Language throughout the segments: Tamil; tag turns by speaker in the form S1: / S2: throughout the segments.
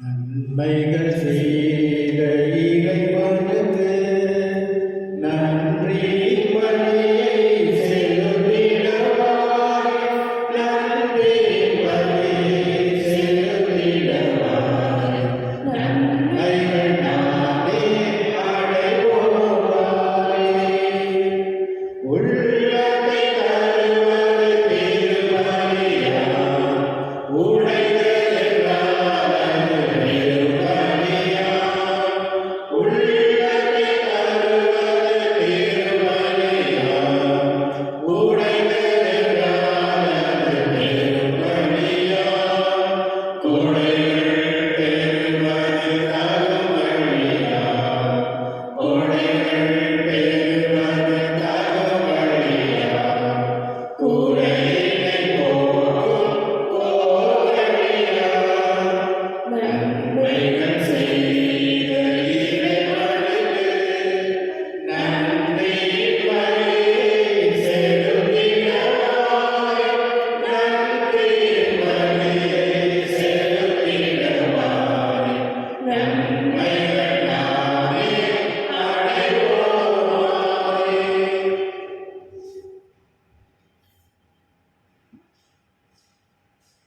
S1: நன்மைகள் செய்த இறைவனுக்கு நன்றி பலியை செலுத்திடவாய், நன்றி பலியை செலுத்திடவாய், நன்மைகள் நானே அடைவோவாய். உள்ளத்தை தருவது திருப்பலியாம்,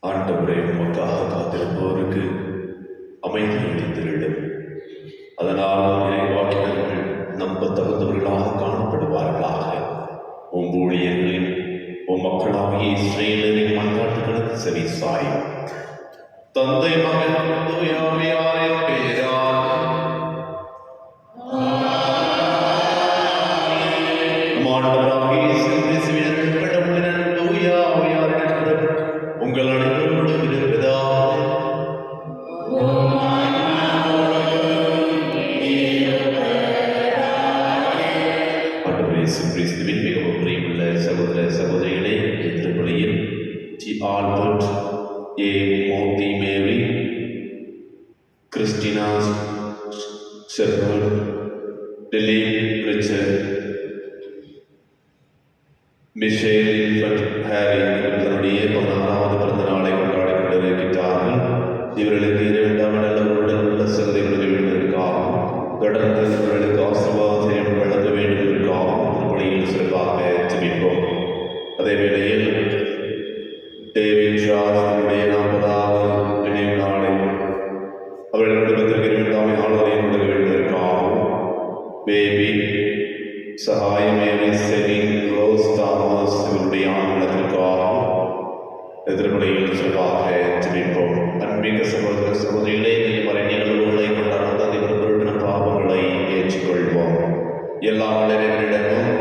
S2: ஆண்டவரே, உமக்காக காத்திருப்பவருக்கு அமைதி அளித்திருடும். அதனால் இறைவாக்கினர்கள் நம்பத்தகுந்தவர்களாக காணப்படுவார்களாக. உம் ஊழியர்களின் உம் மக்களாகிய இஸ்ரேலரின் மன்றாட்டுகளுக்கு செவி சாயும். தந்தை மகன் தூய ஆவியாரின் பெயரால் ஆண்டவராகிய இயேசு கிறிஸ்துவின் கடவுளின் தூய ஆவியாரின் அன்பு உங்கள் அனைவரோடும் இருப்பதாக. ஆண்டவர் இயேசு கிறிஸ்துவின் மிகவும் பிரியமுள்ள சகோதர சகோதரிகளே, திருப்பலியில் D. Albert, A. Mothi Mary, Christina Sherbert, Delly Richard, Michelle Infant Harry தன்னுடைய 16வது பிறந்த நாளை கொண்டாடி கொண்டிருக்கிறார்கள். இவர்களுக்கு இரண்டாம் நல்லவருடன் உள்ள சகதிகளை வேண்டுவதற்காகவும் தொடர்ந்து இவர்களுக்கு ஆசீர்வாதம் வழங்க வேண்டுவதற்காகவும் திருப்பலியில் சிறப்பாக ஜெபிப்போம். அதே வேளையில் டேவிட் ஜார்ஜ் 40வது நினைவு நாளை அவர்கள் குடும்பத்திற்கு 2ஆம் ஆளுநரை கொடுக்க வேண்டுவதற்காகவும் பேபி சகாயம் செலின் ரோஸ் தாமஸ் இவருடைய ஆண்டுகளுக்காகவும் எதிர்ப்படையில் சிறப்பாக ஜெபிப்போம். அன்பிக்க சகோதர சகோதரிகளே, மறை நிகழ்வுகளை கொண்டாடும் தந்தை பொருட்கள் பாவங்களை ஏற்றுக்கொள்வோம். எல்லா நிலைகளிடமும்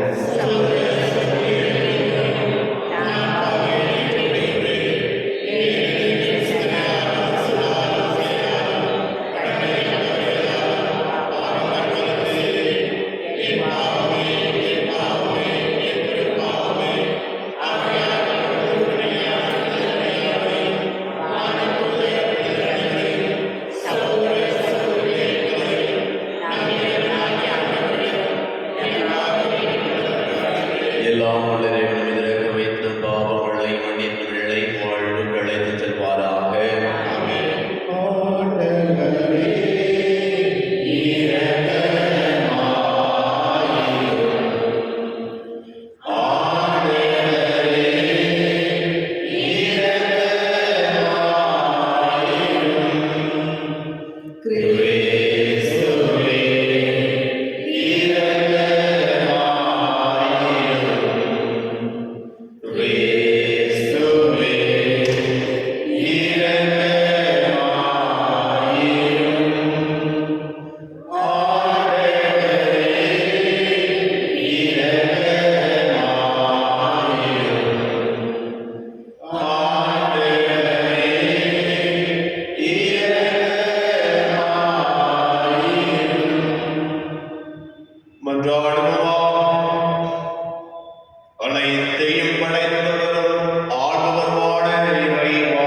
S2: அனைத்தையும் படைத்தவரும் ஆழ்வருமான இறைவா,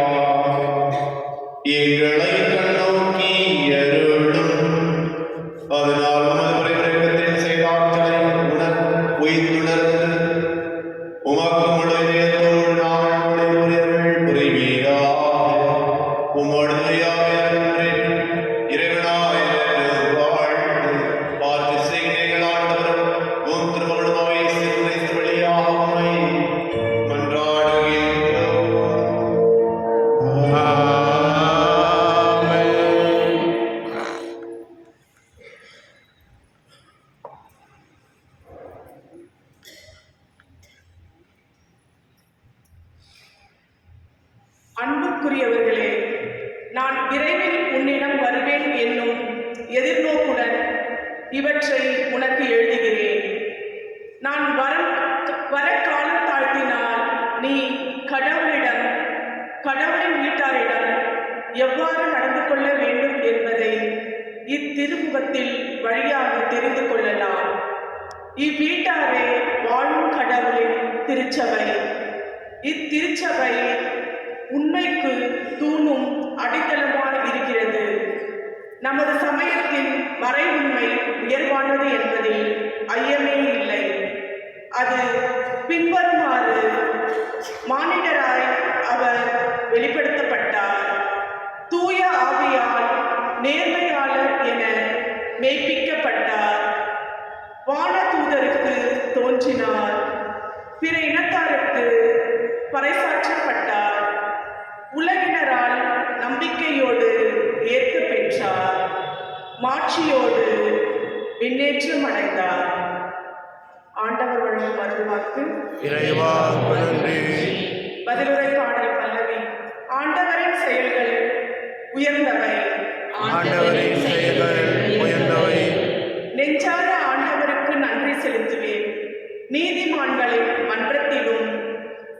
S2: எங்களை கண்ணோக்கி அருளும். அதனால் உமது பிரேரகத்தின் செயலாற்றலை உயிர்த்துணர்ந்து உமக்கு முழுமையத்தோடு நாங்கள் புரிவீராக. உமது
S3: இவற்றை உனக்கு எழுதுகிறேன். நான் வர காலம் தாழ்த்தினால் நீ கடவுளின் வீட்டாரிடம் எவ்வாறு நடந்து கொள்ள வேண்டும் என்பதை இத்திருமுகத்தில் வழியாக தெரிந்து கொள்ளலாம். இவ்வீட்டாரே வாழும் கடவுளின் திருச்சபை. இத்திருச்சபை உண்மைக்கு தூணும் அடித்தளமாக இருக்கிறது. நமது சமயத்தின் மறை உண்மை உயர்வானது என்பதில் ஐயமே இல்லை. அது பின்வருமாறு: மானிடராய் அவர் வெளிப்படுத்தப்பட்டார், தூய ஆவியால் நேர்மையாளர் என மெய்ப்பிக்கப்பட்டார், வானதூதருக்கு தோன்றினார், பிற இனத்தாருக்கு பறைசாற்றப்பட்டார், உலகினரால் நம்பிக்கையோடு ஏற்க பெற்றார், மாட்சியோடு விண்ணேற்றம் அடைந்தார். ஆண்டவர் வழங்கும் அருள்வாக்கு.
S2: இறைவா நன்றி.
S3: பதிலுரை பாடல் பல்லவி. ஆண்டவரின் செயல்கள் உயர்ந்தவை,
S2: ஆண்டவரின் செயல்கள் உயர்ந்தவை.
S3: நெஞ்சார ஆண்டவருக்கு நன்றி செலுத்துவேன். நீதிமான்களின் மன்றத்திலும்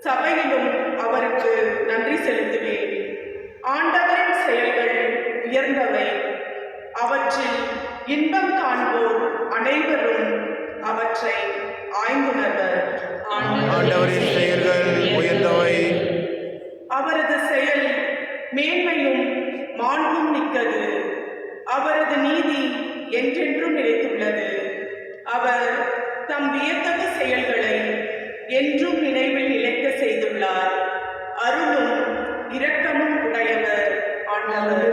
S3: சபையிலும் அவருக்கு நன்றி செலுத்துவேன். ஆண்டவரின் செயல்கள் உயர்ந்தவை, அவற்றில் இன்பம் காண்போர் அனைவரும் அவற்றை ஆய்ந்துணர்வர்.
S2: ஆண்டவரின் செயல்கள் உயர்ந்தவை.
S3: அவரது செயல் மேன்மையும் மாண்பும் மிக்கது. அவரது நீதி என்றென்றும் நிலைத்துள்ளது. அவர் தம் வியத்தகு செயல்களை என்றும் நினைவில் நிலைக்க செய்துள்ளார். அருளும் இரக்கமும் உடையவர் ஆண்டவர்.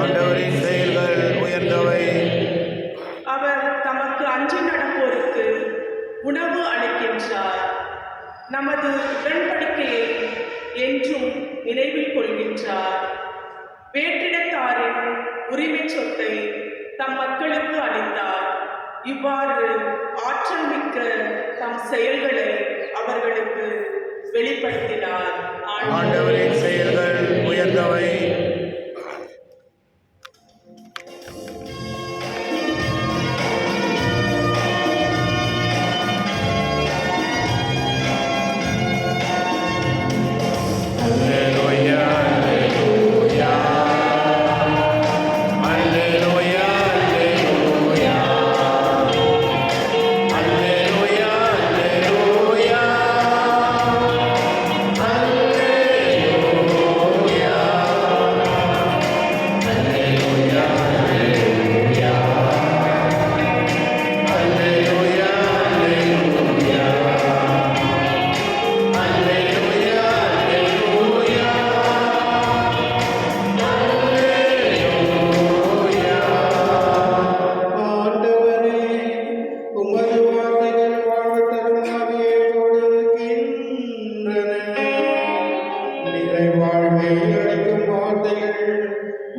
S2: ஆண்டவரின் செயல்கள் உயர்ந்தவை.
S3: அவர் தமக்கு அஞ்சி நடப்போருக்கு உணவு அளிக்கின்றார். நமது உடன்படிக்கையை என்றும் நினைவில் கொள்கின்றார். வேற்றிடத்தாரின் உரிமை சொத்தை தம் மக்களுக்கு அளித்தார். இவ்வாறு ஆற்றல் மிக்க தம் செயல்களை அவர்களுக்கு வெளிப்படுத்தினார்.
S2: ஆண்டவரின் செயல்கள் உயர்ந்தவை.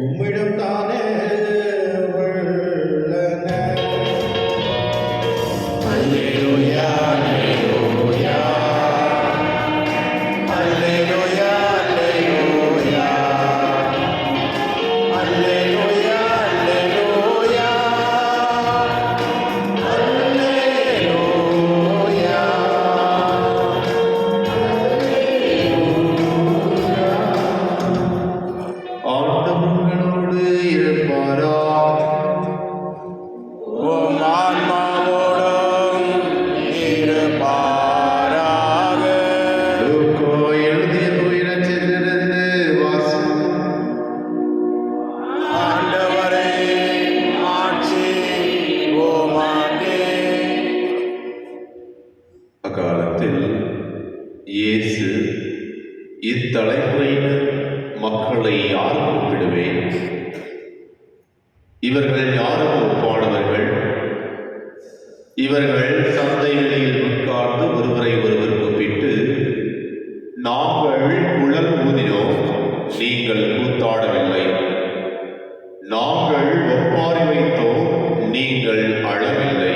S1: உம்மிடம் தானே உள்ளன.
S2: அல்லேலூயா, அல்லேலூயா. அல்லேலூயா, அல்லேலூயா. அல்லேலூயா, அல்லேலூயா. அல்லேலூயா. ஆண்டவர்களோடு இருப்பாராக. உம் ஆன்மாவோடும் இருப்பாராக. லூக்கா எழுதிய தூய நற்செய்தியிலிருந்து வாசகம். ஆண்டவரே, ஆட்சி உமக்கே. அக்காலத்தில் இயேசு, இத்தலைமுறையினர் மக்களை யார் கூப்பிடுவேன்? இவர்கள் யாரும் ஒப்பானவர்கள்? இவர்கள் சந்தைகளில் உட்கார்ந்து ஒருவரை ஒருவர் கூப்பிட்டு, நாங்கள் குழல் ஊதினோம், நீங்கள் கூத்தாடவில்லை. நாங்கள் ஒப்பாரி வைத்தோம், நீங்கள் அழவில்லை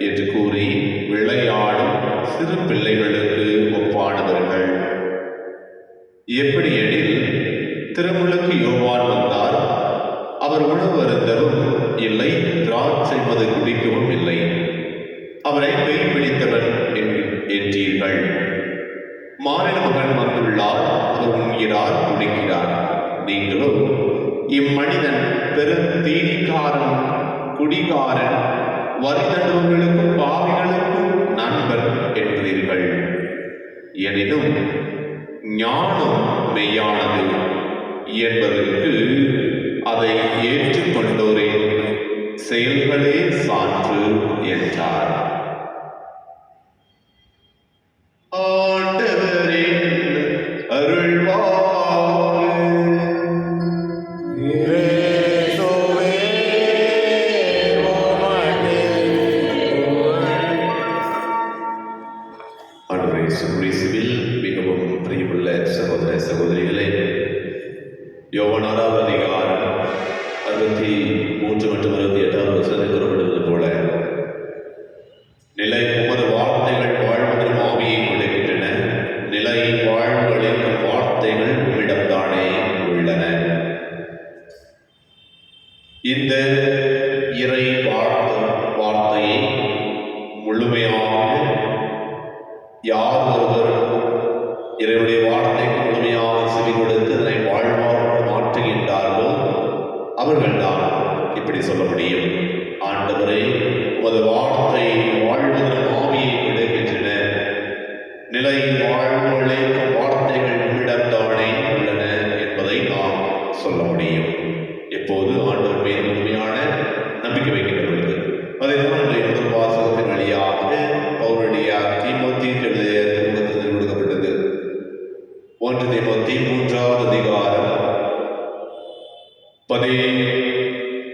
S2: என்று கூறி விளையாடும் சிறு பிள்ளைகளுக்கு ஒப்பானவர்கள். எப்படியெனில், திருமுழுக்கு யோவான் வந்தார். அவர் உணவு அருந்தவும் இல்லை, திராட்சை செய்வது குடிக்கவும் இல்லை. அவரை பெய் பிடித்தவன் என்றீர்கள். மானிட மகன் வந்துள்ளார், அவர் உண்கிறார், குடிக்கிறார். நீங்களோ இம்மனிதன் பெருந்தீனிக்காரன், குடிகாரன், வரி தண்டுவர்களுக்கும் பாவிகளுக்கும் நண்பன் என்றீர்கள். எனினும் ஞானம் மெய்யானது என்பதற்கு அதை ஏற்றுக்கொண்டோரின் செயல்களே சான்று என்றார். ஆண்டவரின் அருள்வாக்கு. ஆண்டவரே இயேசுவில் மிகவும் பிரியமுள்ள சகோதர சகோதரிகளே, யோவான் 6வது அதிகாரம் 63 மற்றும் 68வது வசனத்தில் கூறப்படுவது போல, நிலை உமது வார்த்தைகள் வாழ்வதற்கு ஆவியை கொடுக்கின்றன. நிலை வாழ்வளிக்கும் வார்த்தைகள் உம்மிடம்தானே உள்ளன. இந்த இறை வார்த்தையை முழுமையாக யார் ஒருவர் இறைவனுடைய வார்த்தைக்கு முழுமையாக செவி கொடுத்து அதனை வாழ்வாக மாற்றுகின்றார்களோ அவர்கள்தான் இப்படி சொல்ல முடியும். ஆண்டவரே, உமது வார்த்தை வாழ்வதற்கு ஆவியை கொடுக்கின்றன. நிலை வாழ்வழைக்கும் வார்த்தைகள் உம்மிடம்தானே உள்ளன என்பதை நாம் சொல்ல முடியும். எப்போது ஆண்டவர் மீது முழுமையான நம்பிக்கை வைக்கின்ற பொழுது. அதைத்தான் முதல் வாசகத்தின் வழியாக பவுலுடைய தீமோத்தேயுவுக்கு எழுதிய திருமுகத்தில் கொடுக்கப்பட்டது. 1 தீமோத்தேயு 3வது அதிகாரம்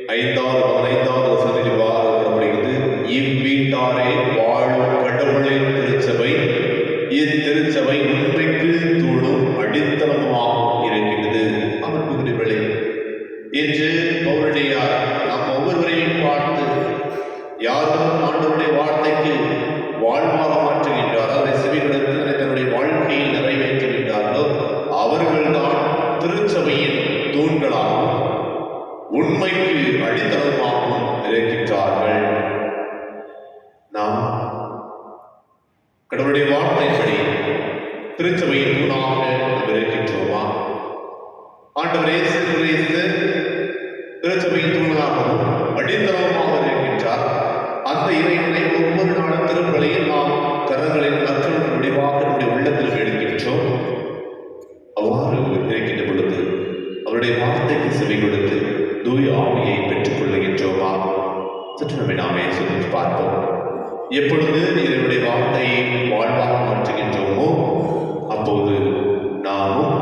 S2: 15வது வசனத்தில் இவ்வாறு கூறப்படுகிறது. இவ்வீட்டாரே வாழும் கடவுளின் திருச்சபை, இத்திருச்சபை உண்மைக்கு தூணும் அடித்தளமாகவும் இருக்கின்றது. அன்புக்குரியவர்களே, என்று பவுலுடையார் நாம் ஒவ்வொருவரையும் பார்த்து யாரும் ஆண்டவருடைய வார்த்தைக்கு வாழ்வாக மாற்றுகின்றார், அதை செவிகளுக்கு தன்னுடைய வாழ்க்கையில் நிறைவேற்றுகின்றார்களோ அவர்கள்தான் திருச்சபையின் தூண்களாகவும் உண்மைக்கு அடித்தளமாகவும் இருக்கின்றார்கள். நாம் கடவுளுடைய வார்த்தைப்படி திருச்சபையின் தூணாக இருக்கின்றோமா? ஆண்டவர் இயேசு கிறிஸ்து திருச்சபையின் தூணாகவும் அடித்தளமாக இருக்கின்றார். அந்த இறைவனை ஒவ்வொரு நாளும் திருப்பலியில் நாம் கரங்களின் கற்றல் முடிவாக நம்முடைய உள்ளத்தில் எடுக்கின்றோம். அவ்வாறு இருக்கின்ற பொழுது அவருடைய வார்த்தைக்கு செவி கொடுத்து தூய ஆவியை பெற்றுக் கொள்ளுகின்றோமா? சற்று நம்மை நாமே சொல்லி பார்ப்போம். எப்பொழுது இறைவனுடைய வார்த்தையை வாழ்வாக மாற்றுகின்றோமோ அப்போது நாமும்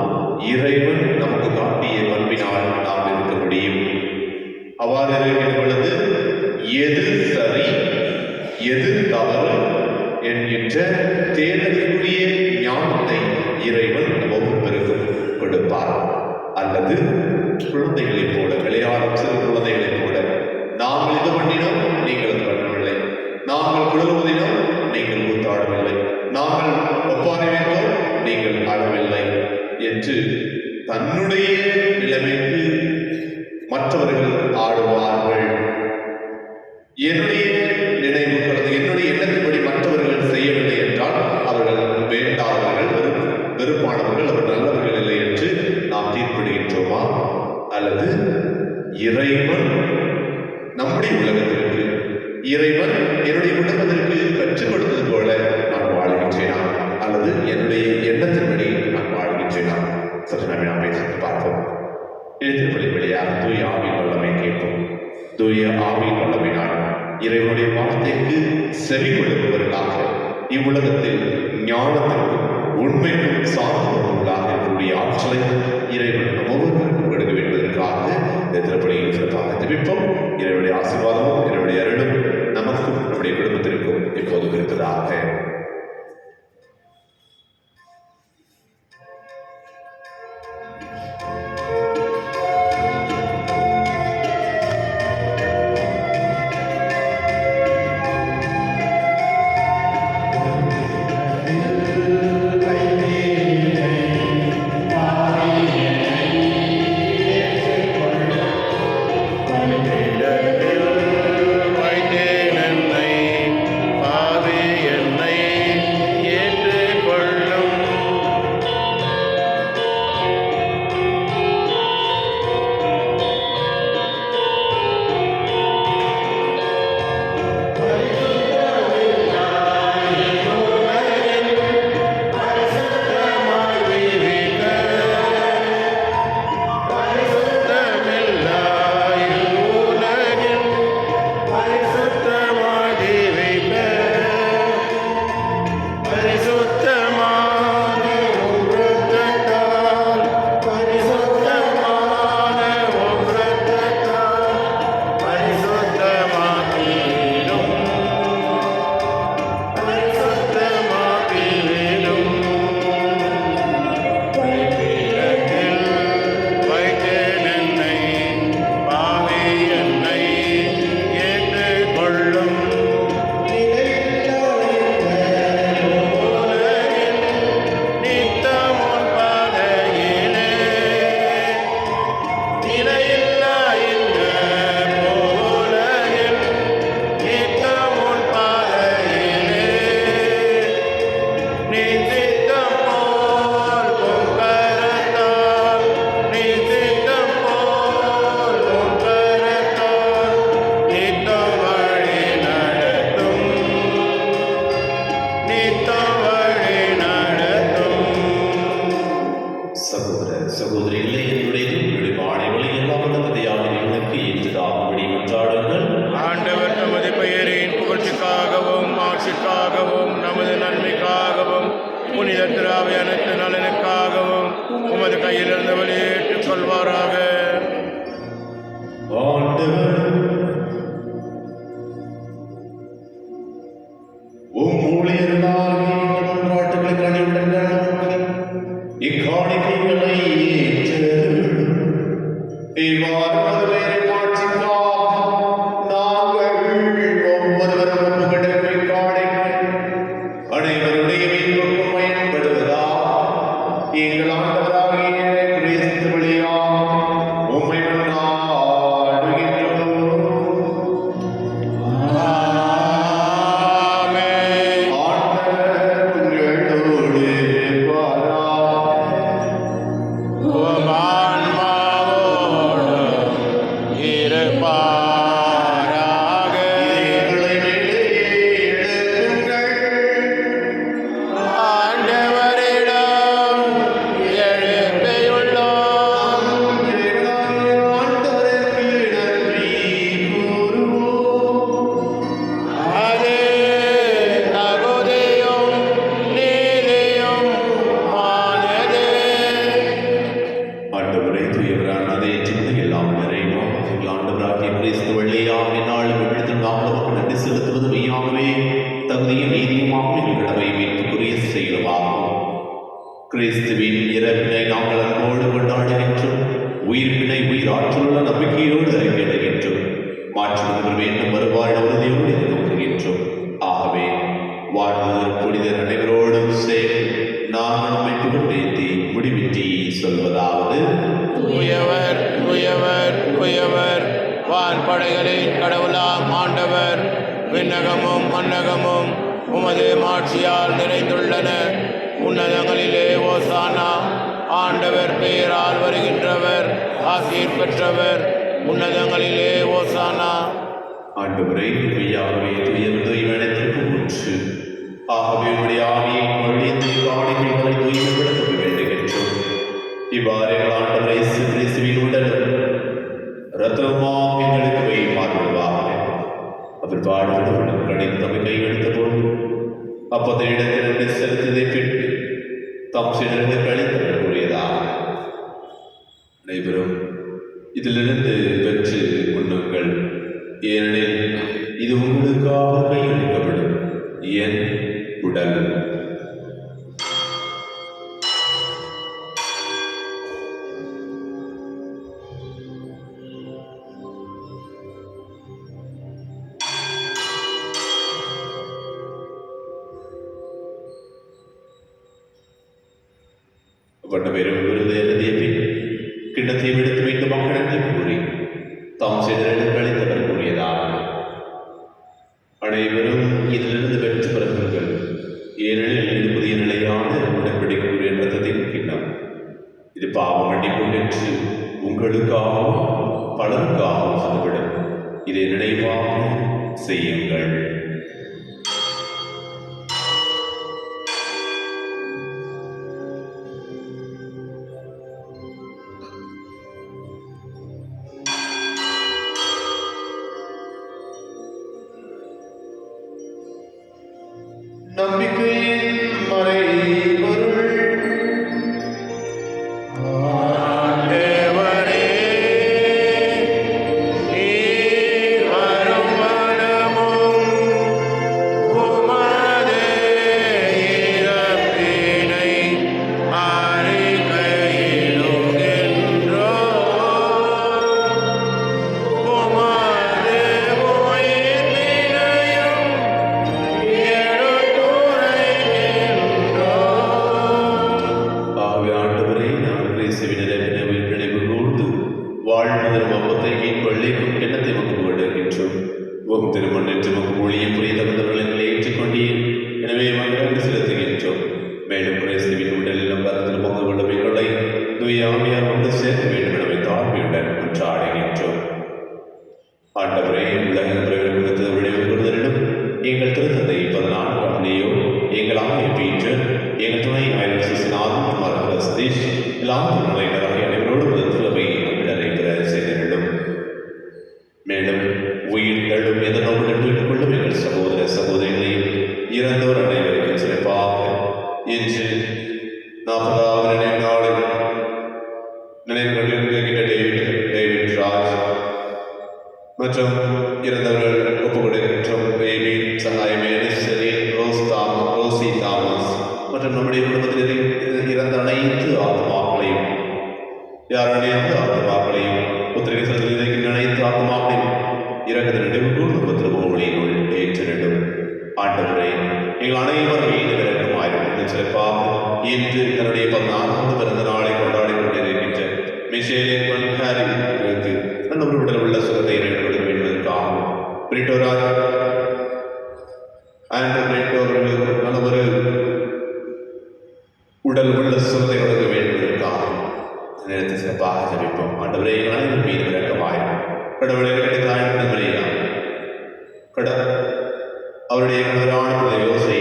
S2: இறைவன் நமக்கு காட்டிய பண்பினால் நாம் இருக்க முடியும். அவ்வாறு இருக்கின்ற பொழுது எது சரி எது தவறு என்கின்ற தேடலுக்குரிய ஞானத்தை இறைவன் ஒவ்வொருவருக்கும் கொடுப்பார். அல்லது குழந்தைகளைப் போல, விளையாடும் சிறு குழந்தைகளைப் போல, நாங்கள் இது பண்ணினோம், நீங்கள் அது பண்ணவில்லை, நாங்கள் குழலுவதினோம், நீங்கள் கூத்தாடவில்லை, நாங்கள் ஒப்பாரி வைத்தோம், நீங்கள் ஆடவில்லை என்று தன்னுடைய நிலைமைக்கு மற்றவர்கள் ஆடுவார்கள். என்னுடைய நினைவுகள், என்னுடைய எண்ணத்தின்படி மற்றவர்கள் செய்யவில்லை என்றால் அவர்கள் வேண்டாதவர்கள், வெறுப்பானவர்கள், அவர் நல்லவர்கள் இல்லை என்று நாம் தீர்ப்பிடுகின்றோமா? அல்லது இறைவன் நம்முடைய உலகத்திற்கு, இறைவன் என்னுடைய உலகத்திற்கு கற்றுக் கொடுத்தது போல நான் வாழ்கின்றேனா? அல்லது என்னுடைய எண்ணத்தின்படி நான் வாழ்கின்றேனா? சற்று நாம் பேசி பார்ப்போம். எழுத்தின்படி வழியாக தூய ஆவியின் வல்லமை கேட்போம். தூய ஆவியின் வல்லமையினால் இறைவனுடைய வார்த்தைக்கு செவி கொடுப்பவர்களாக இவ்வுலகத்தில் ஞானத்திற்கும் உண்மைக்கும் சார்ந்தவர்களாக இருக்கக்கூடிய ஆற்றலை இறைவன் ஒவ்வொருவருக்கும் கொடுக்க வேண்டுவதற்காக இந்த திருப்பலியில் சிறப்பாக ஜெபிப்போம். இறைவனுடைய ஆசீர்வாதமும் இறைவனுடைய அருளும் நமக்கும் நம்முடைய குடும்பத்திற்கும் எப்போதும் இருப்பதாக.
S1: Amen.
S2: கிறிஸ்துவின் இறப்பினை நாங்கள் அன்போடு கொண்டாடுகின்றோம். உயிர்ப்பினை உயிராற்றலுள்ள நம்பிக்கையோடு அறிக்கையிடுகின்றோம். மாற்றுவதற்கு வேண்டும் வருவாழ் உறுதியோடு எதிர்நோக்குகின்றோம். ஆகவே வாழ்வதற்கு புனிதர் அனைவரோடும் சேர்ந்து நான் நம்மை புகழ்ந்தேத்தி முடிவின்றி சொல்வதாவது:
S4: உயவர் உயவர் உயவர் வான்படைகளின் கடவுளாம் ஆண்டவர், விண்ணகமும் மன்னகமும் உமது மாட்சியால் நிறைந்துள்ளன. உன்னதங்களிலே ஓசானா. ஆண்டவர் பெயரால் வருகின்றவர் ஆசீர் பெற்றவர். உன்னதங்களிலே ஓசானா.
S2: ஆண்டவரை மெய்யாகவே தூயவனத்திற்கு முற்று. ஆகவே உடைய ஆவியை பொழிந்து காணிகளை தூய்மைப்படுத்த வேண்டுகின்றோம். இவ்வாறு ஆண்டவரை கிறிஸ்துவின் உடலும் இரத்தமுமாம் எங்களுக்கு வைமாறுவாக. அவர் வாழ்வதுடன் கடிந்து தம்மை கையெடுத்த போது அப்போதைய இடத்திலிருந்து செலுத்ததை பெற்று தம் சிலருக்கு கழித்தல் கூறியதாக: அனைவரும் இதிலிருந்து பெற்று உண்ணுங்கள், ஏனெனில் இது உங்களுக்காக கையளிக்கப்படும் என் உடல். வண்ணபெரும் விருது எழுதிய பின் கிண்ணத்தையும் எடுத்து மீண்டும் மக்களிடத்தை கூறி தாம் சிலரிடம் கழித்தவர் கூறியதாக: அனைவரும் இதிலிருந்து பெற்று பிறகுங்கள், ஏனெனில் இது புதிய நிலையான உடன்படிக்கைக்குரிய இரத்தத்தின் கிண்ணம். இது பாவ மன்னிப்பு என்று உங்களுக்காகவும் பலருக்காகவும் சொல்லப்படும். இதை நினைவாக செய்யுங்கள். நம்பிக்கையின் மறைபொருள்
S4: ஆண்டவரே, நீர் வரும் வனமும் உமது இறப்பினை அறிக்கையிடுகின்றோம். உமது உயிர்ப்பினையும்
S2: வாழ்வதற்கு அப்பத்தை கொள்ளைக்கும் கிண்ணத்தை நமக்கு வேண்டுகின்றோம். உம் திருமண் நமக்கு மொழியை புரிய தகுந்தவர்கள் எங்களை ஏற்றுக்கொண்டீர். எனவே மக்களுக்கு செலுத்துகின்றோம். மேலும் கிறிஸ்துவின் உடலில் நம் ரத்தத்தில் பங்கு கொண்டவைகளை தூய ஆவியார் கொண்டு சேர்க்க வேண்டும் எனவே தாழ்மையுடன் கொண்டாடுகின்றோம். ஆண்டவரே, உலகின் குறித்த விளைவுகளிடம் எங்கள் திருத்தந்தை 14 லியோ, எங்கள் ஆணைய பீட்டர், எங்கள் துணை ஆயர் சிசிநாதன் மார்க்க சதீஷ், எல்லாம் துணையினராக அனைவரோடு திருவை செய்திடும். மேலும் உயிர் தழும் எதனோடு கண்டுவிட்டுக் கொள்ளும் எங்கள் சகோதர சகோதரிகளையும் இறந்தோர் அனைவருக்கும் சிறப்பாக இன்று 40வது நினைவு நாளில் நினைவு கொண்டிருக்கின்ற டேவிட் ராஜ் மற்றும் இறந்தவர்கள் ஒப்புக் கொடுக்கின்றோம் பேபி சகாயமேனி ரோசி தாமஸ் மற்றும் நம்முடைய குடும்பத்தில் இறந்த அனைத்து ஆத்மாக்களையும் யாருடைய ஆத்மாக்களையும் ஒத்திரிகை எங்கள் அனைவரும் மீது விளக்கமாயிருக்கும் சிறப்பாக இன்று தன்னுடைய 14வது பிறந்த நாளை கொண்டாடி கொண்டிருக்கின்ற மிஷேலின் ஹாரிக்கு நல்ல உடல் உள்ள சுகத்தை கொடுக்க வேண்டுவதற்காக பிரிட்டோராஜ் அவர்களுக்கு நல்ல ஒரு உடல் உள்ள சுகத்தை கொடுக்க வேண்டுவதற்காக நேரத்தை சிறப்பாக ஜபிப்போம். ஆண்டவரே அனைவரும் மீது விளக்கமாயிருக்கும் கடவுளை அவருடைய கணவரான யோசனை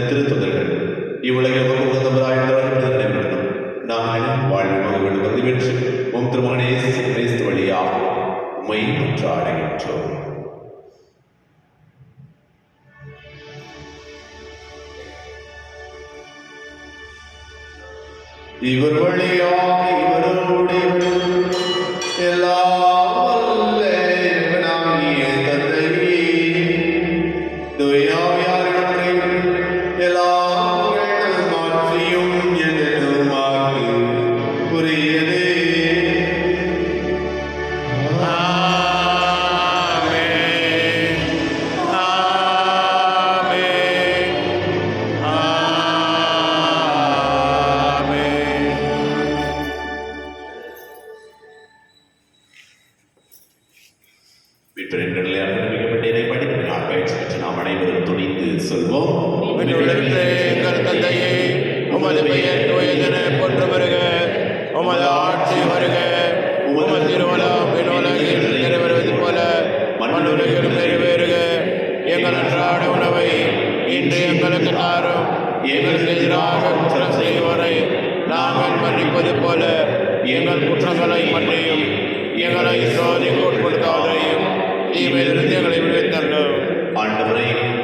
S2: திருத்தொந்தர்கள் இவ்வுலகில் உகந்தவராயிருந்தவர்கள் நாங்கள் வாழ்வு மகன் வந்து உம் திருமகனே கிறிஸ்து வழியாக உம்மை மன்றாடுகின்றோம். இவர் வழியாக இவரோடு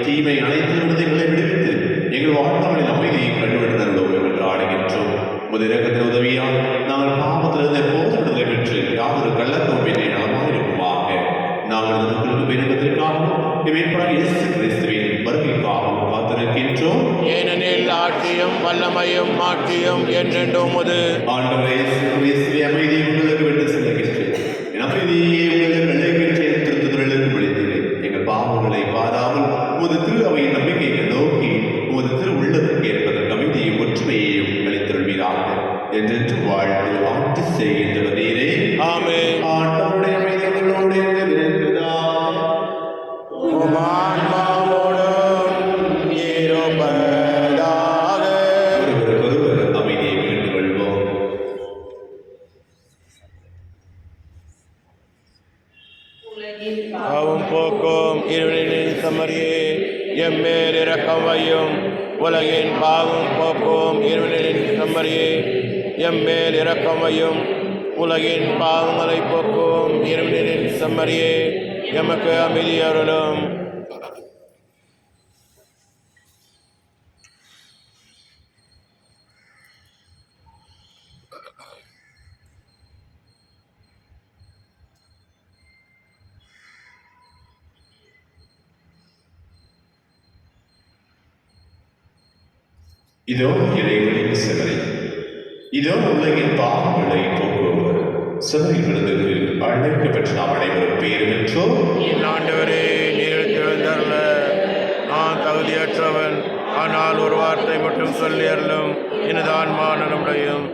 S2: தீமை அனைத்து விடுதலை விடுவித்து எங்கள் வாழ்நாளில் அமைதியை கண்டுவிடுகிறோம் என்று ஆடுகின்றோம். முதலிரக்கத்தின் உதவியால் நாங்கள் பாவத்திலிருந்து எப்போது விடுதலை பெற்று யாதொரு கள்ளத்துவம் என்னை நலமாயிருக்குமாக நாங்கள் நமக்கு பெருமத்திற்காகவும் கிறிஸ்துவின் வருகைக்காகவும் காத்திருக்கின்றோம்.
S4: ஏனெனில் ஆட்சியும் வல்லமையும் மாட்சியும் என்றென்றும் உமது.
S2: ஆண்டவரே கிறிஸ்துவை அமைதியை உங்களுக்கு விட்டு செல்கின்றேன். அமைதியை உங்களுக்கு திருத்துதலுக்கு விழித்தேன். எங்கள் பாவங்களை பாராமல் உமது திரு அவையின் நம்பிக்கையை நோக்கி உமது திரு உள்ளதற்கு ஏற்பதற்கு அமைதியும் ஒற்றுமையையும் அளித்தருள்வீராக என்று வாழ்ந்து ஆட்சி செய்கின்ற நீரே.
S4: ஆமென்.
S2: ஆண்டவருடைய அமைதிகளோடு அமைதியை மீண்டு கொள்வோம்.
S4: பாவம் போக்கும் இருவரின் சமரியே எம்மேல் இரக்கம் வையும். உலகின் பாவம் போக்கும் இருவரின் சமரியே எம்மேல் இரக்கம் வையும். உலகின் பாவங்களை போக்கும் இருவரின் சமரியே எமக்கு அமைதி அருளும்.
S2: இதோ இறைவனின் சிவரை, இதோ உலகின் பாவங்களை போக்குபவர். சிவரை விருதுக்கு அழைக்கப்பட்ட நாம் அனைவரும் பேர் பெற்றோம்.
S4: ஆண்டவரே, நீர் திறந்தருள நான் தகுதியற்றவன், ஆனால் ஒரு வார்த்தை மட்டும் சொல்லி அருளும், எனது ஆன்மா நலமடையும்.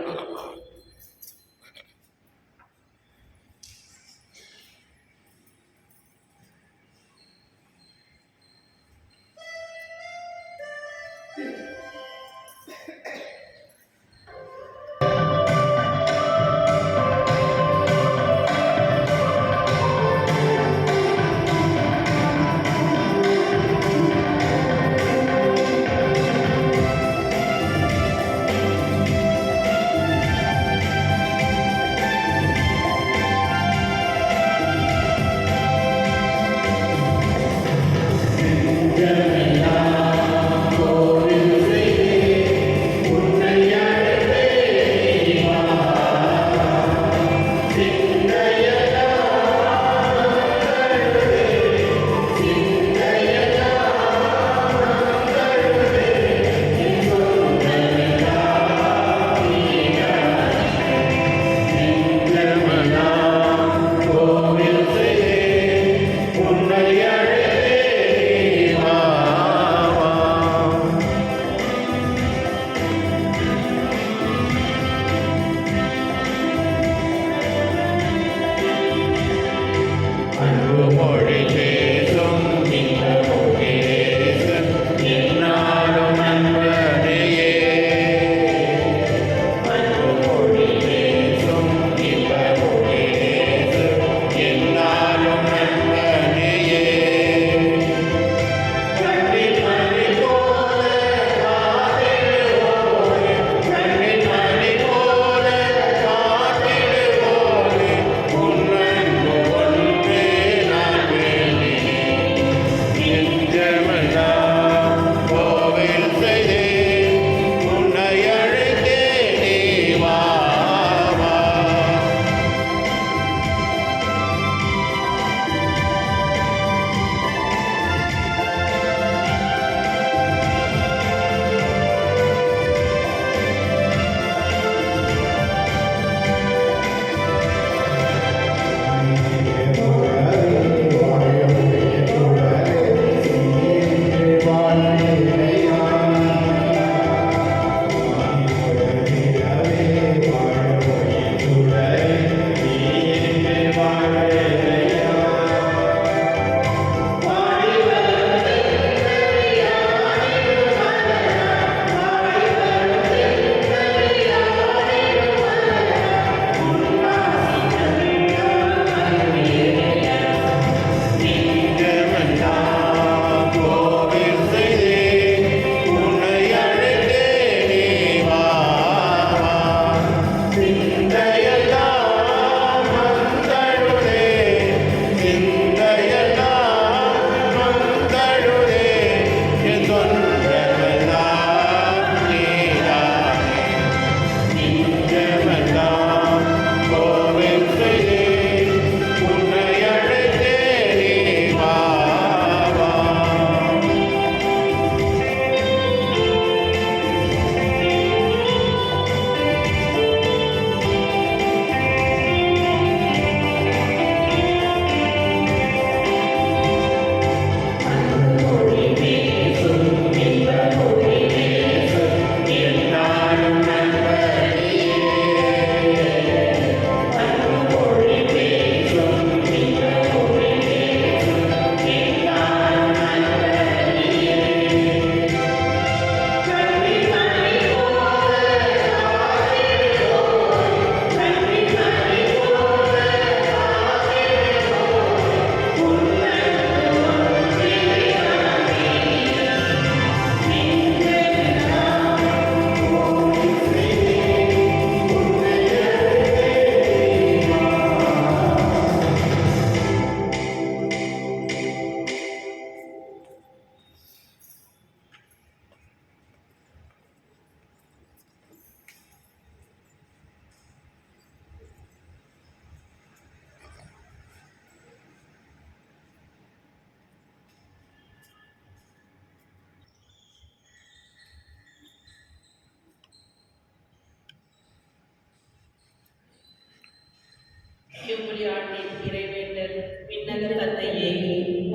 S5: இவ்விளையாட்டின் இறைவேண்டல் விண்ணக தந்தையே,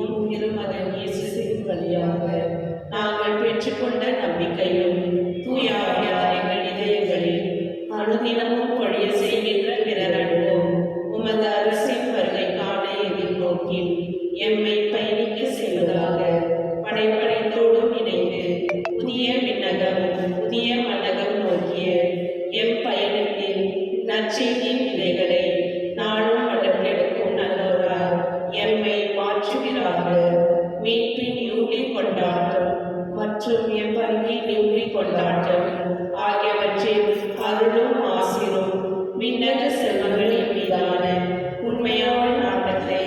S5: உம் திருமகன் இயேசுவின் வழியாக நாங்கள் பெற்றுக்கொண்ட நம்பிக்கையும் தூய ஆவியார் எங்கள் இதயங்களில் அனுதினமும் பொழிய செய்கின்ற பிறரன்பும் உமது அரசின் வருகை காண எதிர்நோக்கி எம்மை பயணிக்க செய்வதாக படைப்படைத்தோடும் இணைந்து புதிய விண்ணகம் புதிய மன்னகம் நோக்கிய எம் பயணத்தில் நற்செய்தியின் விதைகளை நாளும் வளர்த்தெடுக்கும் நல்லோரால் எம்மை மாற்றுகிறாக. மீட்பின் யூலி கொண்டாட்டம் மற்றும் எம் பங்கின் யூலி கொண்டாட்டம் ஆகியவற்றில் அருளும் ஆசிரும் விண்ணக செல்வங்களின் மீதான உண்மையான நாட்டத்தை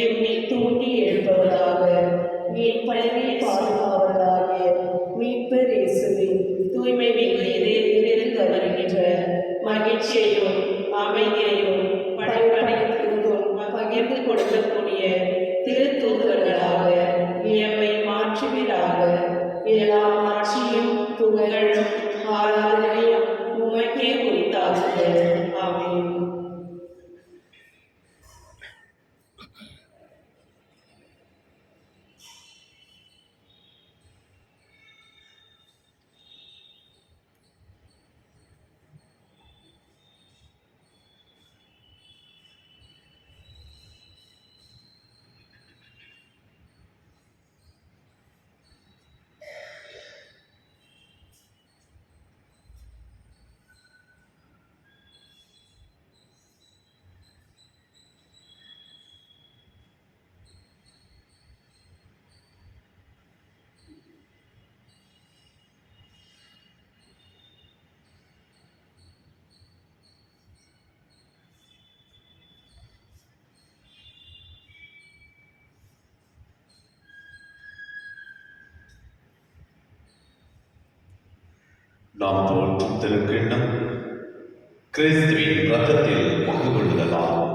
S5: எம்மை தூண்டி எழுப்புவதாக. மீட்பழகை பாதுகாவலாகிய மீட்பர் இயேசுவின் தூய்மை மிகு இதயத்திலிருந்து வருகின்ற மகிழ்ச்சியையும் அமைதியையும் படைப்படைத்திருந்தும் பகிர்ந்து கொடுக்கக்கூடிய திருத்தூதர்களாக எம்மை மாற்றுவீராக. எல்லா ஆட்சியும் புகழும் ஆராதனையும் உமக்கே குறித்தாகுக. ஆமென்.
S2: நாம் தோற்றும் திருக்கிண்ணம் கிறிஸ்துவின் ரத்தத்தில் பங்கு கொள்ளுதலாகும்.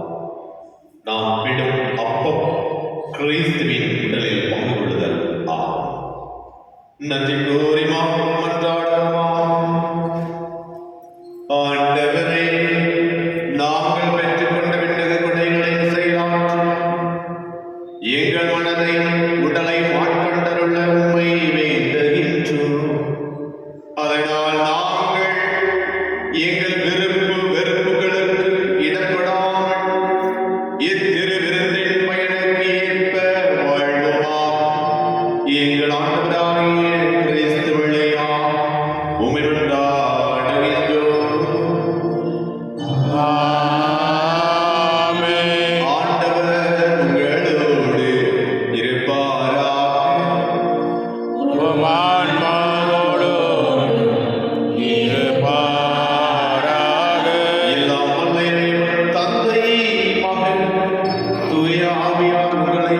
S2: நாம் விடும் அப்பம் கிறிஸ்துவின் உடலில் பங்கு கொள்ளுதல் ஆகும். நன்றி கூறி மன்றாடுவோம். ஆண்டவரே, நாங்கள் பெற்றுக்கொண்ட விண்ணக கொடைகளை செயலாற்றி எங்கள் மனதை உடலை மாட்கொண்டருள்ள உம்மை வேண்டுகின்றோம். அதனால் நாங்கள் எங்கள் விருப்பு வெறுப்புகளுக்கு இடப்படாமல் இத்திருவிருந்தின் பயனுக்கு ஏற்ப வாழ்வோமாக. எங்கள் ஆண்டவராகிய கிறிஸ்து வழியாக உம்மை கொண்டாடுகின்றோம்.
S4: ஆமென்.
S2: ஆண்டவர் உங்களோடு இருப்பாராக.
S4: உம் ஆன்மாவோடும் இருப்பாராக.
S2: எல்லாம் வல்ல இறைவன் தந்தை, மகன், தூய ஆவியார் உங்களை